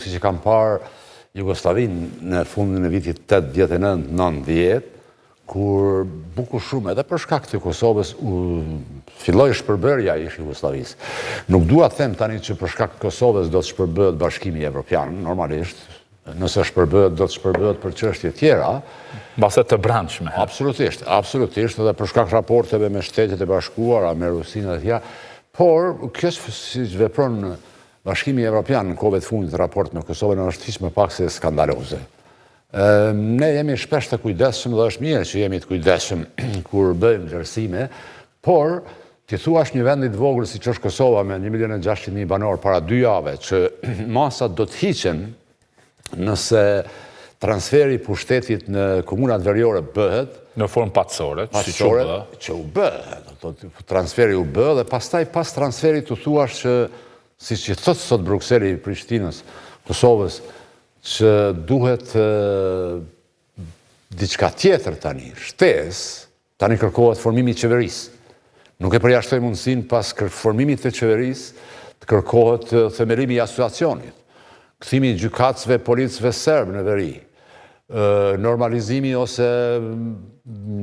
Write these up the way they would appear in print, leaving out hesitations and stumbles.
Si që kam parë Jugoslavinë në fundin e vitit 89-90, kur bukur shumë edhe për shkak të Kosovës filloi shpërbërja e Jugosllavisë. Nuk dua të them tani që për shkak të Kosovës do të shpërbëhet Bashkimi Evropian, normalisht, nëse shpërbëhet do të shpërbëhet për çështje tjera, mbase të brendshme. Absolutisht, edhe për shkak raporteve me Shtetet e Bashkuara, me Rusinë dhe tjera, por kjo si vepron Bashkimi Evropian në kohëve të fundit raport me Kosovën është hiç më pak se skandaloze. Ne jemi shpesh të kujdesshëm dhe është mirë që jemi të kujdesshëm kur bëjmë vlerësime, por ti thuash një vend i vogël siç është Kosova me 1.600.000 banor para 2 jave që masat do të hiqen nëse transferi i pushtetit në komunat veriore bëhet në formë patësore, që u bë, transferi u bë dhe pastaj pas transferit të thuash që siç që thotë sot Brukseli i Prishtinës, Kosovës, që duhet diçka tjetër tani, shtesë, tani kërkohet formimi i qeverisë. Nuk e përjashtoj mundësinë pas formimit të qeverisë të kërkohet themelimi i asociacionit, kthimi i gjykatësve policëve serb në veri, normalizimi ose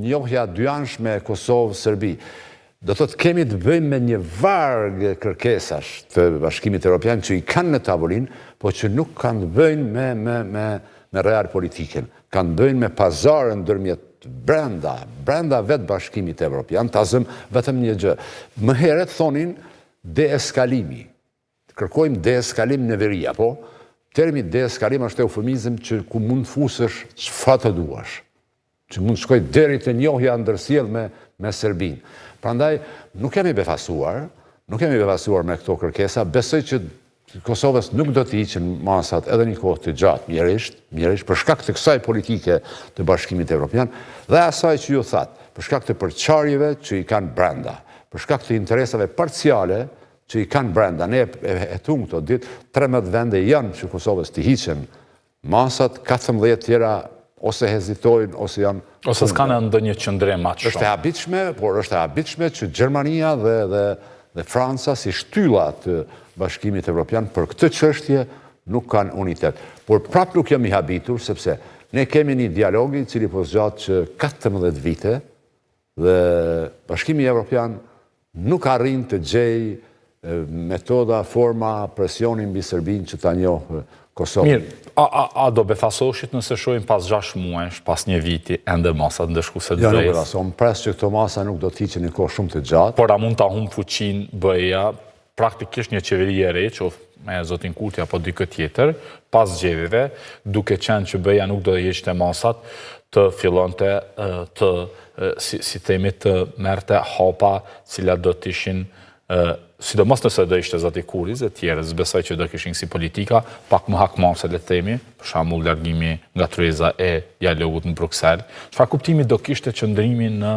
njohja dyanshme Kosovë-Serbi. Do të kemi të bëjmë me një varg kërkesash të Bashkimit Evropian që i kanë në tavolinë, po që nuk kanë të bëjnë me real politiken. Kanë të bëjnë me pazarën ndërmjet brenda vetë Bashkimit Evropian, ta zëm vetëm një gjë. Më herët thonin deeskalimi. Kërkojmë deeskalim në veri, apo? Termi deeskalim është eufemizëm që ku mund të fusësh çfarë të duash. Që mund të shkoj deri te njohja ndërsjellë me Serbinë. Prandaj, nuk kemi befasuar me këto kërkesa, besoj që Kosovës nuk do të hiqen masat edhe një kohë të gjatë, mjerisht, për shkak të kësaj politike të Bashkimit Evropian, dhe asaj që ju thatë, për shkak të përçarjeve që i kanë brenda, për shkak të interesave parciale që i kanë brenda. Ne e tumë këto ditë, 13 vende janë që Kosovës të hiqen masat, 14 tjera ose hezitojnë, ose janë... Ose s'kanë ndonjë qëndrim atë shumë. Është e habitshme, por është e habitshme që Gjermania dhe Franca si shtylla të Bashkimit Evropian për këtë çështje nuk kanë unitet. Por prapë nuk jam i habitur, sepse ne kemi një dialog i cili po zgjat që 14 vite dhe Bashkimi Evropian nuk arrin të gjej metoda, forma, presionin mbi Serbinë që ta njohë Kosovë. Mirë, a do befasoshit nëse shohim pas 6 muajsh, pas një viti, ende masat ndëshkuese të BE-s? nuk befasom, pres që këto masa nuk do të hiqen një kohë shumë të gjatë. Por a mund ta humbë fuqinë BE-ja, praktikisht një qeveri e re, që me zotin Kurti apo dikë tjetër, pas zgjedhjeve, duke qenë që BE-ja nuk do të hiqte masat, të fillonte të, si themi, të merrte hapa, cilat do të ishin sidomos nëse do ishte zoti Kuriz e tjerës, besoj që do kishin si politika, pak më hakmarrëse le të themi, për shembull largimi nga tryeza e dialogut në Bruksel. Çfarë kuptimi do kishte qëndrimi në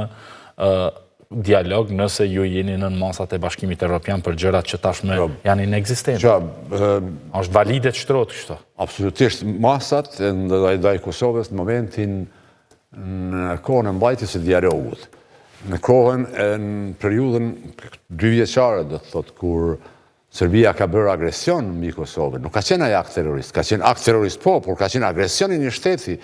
dialog nëse ju jeni në masat e Bashkimit Evropian për gjërat që tashmë janë inekzistente? Është valide të shtrohet kështu? Absolutisht, masat ndaj Kosovës në momentin në kohën e mbajtjes së dialogut, në kohën në periudhën 2 vjeçare, do të thotë, kur Serbia ka bërë agresion mbi Kosovën. Nuk ka qenë ai akt terrorist, ka qenë akt terrorist por ka qenë agresioni i një shteti.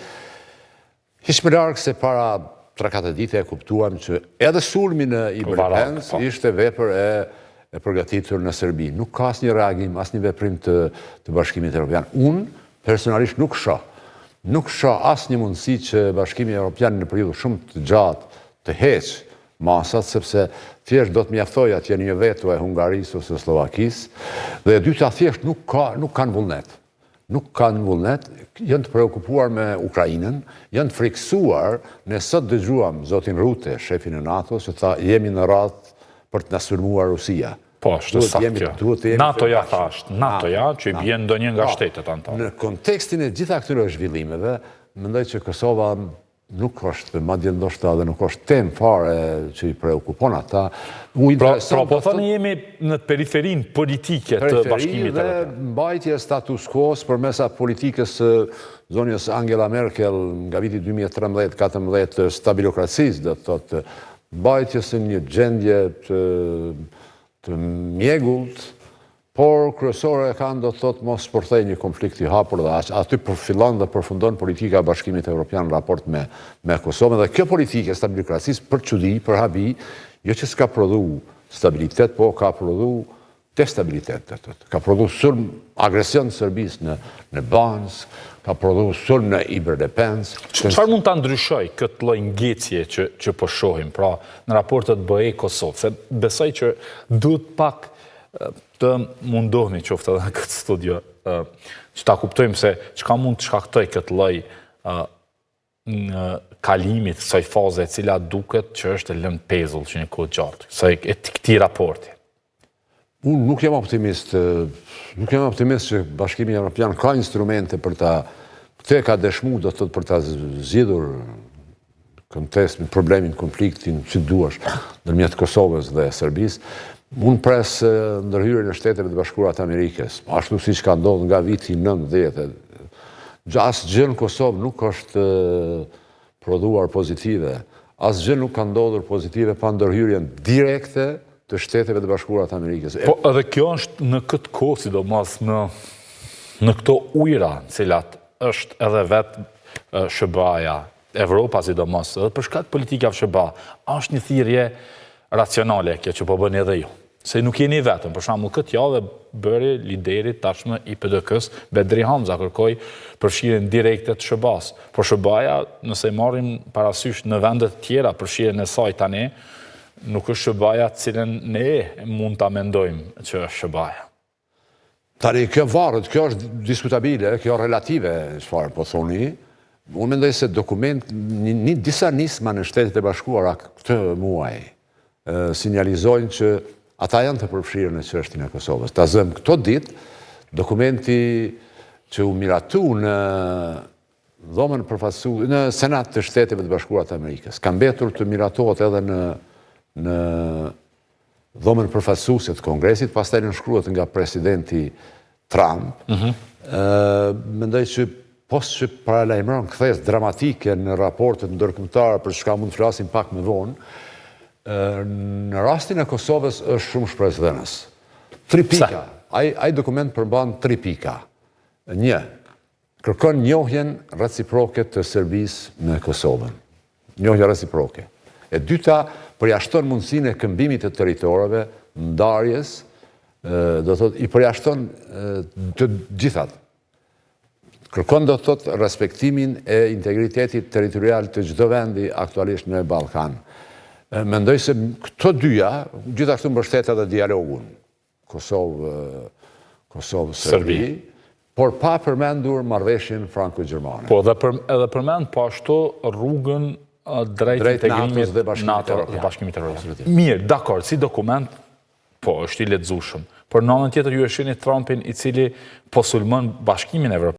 Hiç më larg se para 3-4 dite e kuptuam që edhe sulmi në Ibërpens ishte vepër e përgatitur në Serbi. Nuk ka asnjë reagim, asnjë veprim të Bashkimit Evropian. Unë personalisht nuk shoh asnjë mundësi që Bashkimi Evropian në periudhë shumë të gjatë të heqë masat, sepse thjesht do të mjaftoj atje një veto e Hungarisë ose Slovakisë, dhe e dyta thjesht nuk kanë vullnet. Nuk kanë vullnet, janë të preokupuar me Ukrainën, janë të friksuar, ne sot dëgjuam zotin Rute, shefin e NATO, që tha jemi në radhë për të na sulmuar Rusia. Po, është saktë kjo. NATO-ja thashtë, NATO-ja që i bjen ndonjë nga shtetet anëtare. Në kontekstin e gjitha këtyre zhvillimeve, mendoj që Kosova nuk është, madje ndoshta dhe nuk është temë fare që i preokupon ata. Po thoni jemi në periferinë politike të Bashkimit Evropian. Dhe mbajtje status quo-s përmes politikës së zonjës Angela Merkel nga viti 2013-14 të stabilokracisë, do të thotë, mbajtjes së një gjendje të mjegullt por kryesore e kanë do të thotë mos shpërthej një konflikt i hapur dhe aty fillon dhe përfundon politika e Bashkimit Evropian në raport me Kosovën dhe kjo politikë e stabilikrasisë për çudi, për habi, jo që s'ka prodhu stabilitet, po ka prodhu destabilitet. Ka prodhu sulm, agresion të Serbisë në Bansk, ka prodhu sulm në Iberdepens. Çfarë mund ta ndryshoj këtë lloj ngjecje që po shohim, pra në raportet BE-Kosovë, se besoj që duhet pak të mundohemi qoftë edhe në këtë studio, që ta kuptojmë se çka mund të shkaktoj këtë lloj kalimit kësaj faze e cila duket që është e lënë pezull që një kohë gjatë, këtij raporti. Unë nuk jam optimist që Bashkimi Evropian ka instrumente për ta, këtë ka dëshmu do të thotë për ta zgjidhur kontest me problemin, konfliktin që duash ndërmjet Kosovës dhe Serbisë. Unë pres ndërhyrjen e Shteteve të Bashkuara të Amerikës, ashtu siç ka ndodhur nga viti 90. Asgjë në Kosovë nuk është prodhuar pozitive. Asgjë nuk ka ndodhur pozitive pa ndërhyrjen direkte të Shteteve të Bashkuara të Amerikës. Po edhe kjo është në këtë kohë, sidomos në këto ujëra, cilat është edhe vetë SBA-ja, Evropa sidomos, edhe për shkak politikave SBA, është një thirrje racionale kjo që po bëni edhe ju. Se nuk jeni vetëm, për shembull këtë javë bëri lideri tashmë i PDK-s Bedri Hamza kërkoi përfshirjen direkte të SBA-s. Por SBA-ja, nëse marrim parasysh në vende të tjera përfshirjen e saj tani, nuk është SBA-ja të cilën ne mund ta mendojmë që është SBA-ja. Tani kjo varet, kjo është diskutabile, kjo relative, çfarë po thoni. Unë mendoj se disa nisma në Shtetet e Bashkuara këtë muaj sinjalizojnë që ata janë të përfshirë në çështjen e Kosovës. Ta zëm këto ditë dokumenti që u miratu në dhomën përfaqësuese në Senat të Shteteve të Bashkuara të Amerikës. Ka mbetur të miratohet edhe në dhomën përfaqësuese të Kongresit, pastaj nënshkruhet nga presidenti Trump. Mendoj që post që paralajmëron kthesë dramatike në raportet ndërkombëtare për çka mund të flasim pak më vonë, në rastin e Kosovës është shumë shpresdhënës. 3 pika. Ai dokument përmban 3 pika. 1. Kërkon njohjen reciproke të Serbisë me Kosovën. Njohja reciproke. E dyta, përjashton mundësinë e këmbimit të territoreve, ndarjes, do thotë i përjashton të gjithat. Kërkon do thotë respektimin e integritetit territorial të çdo vendi aktualisht në Ballkan. Mendoj se këto dyja gjithashtu mbështet edhe dialogun Kosovë-Serbi, por pa përmendur marrëveshjen franko-gjermane. Po edhe përmend po ashtu rrugën drejt integrimit dhe Bashkimit Evropian. Mirë, dakor, si dokument po është i lexueshëm. Por në anën tjetër ju e shihni Trumpin i cili po sulmon Bashkimin Evropian.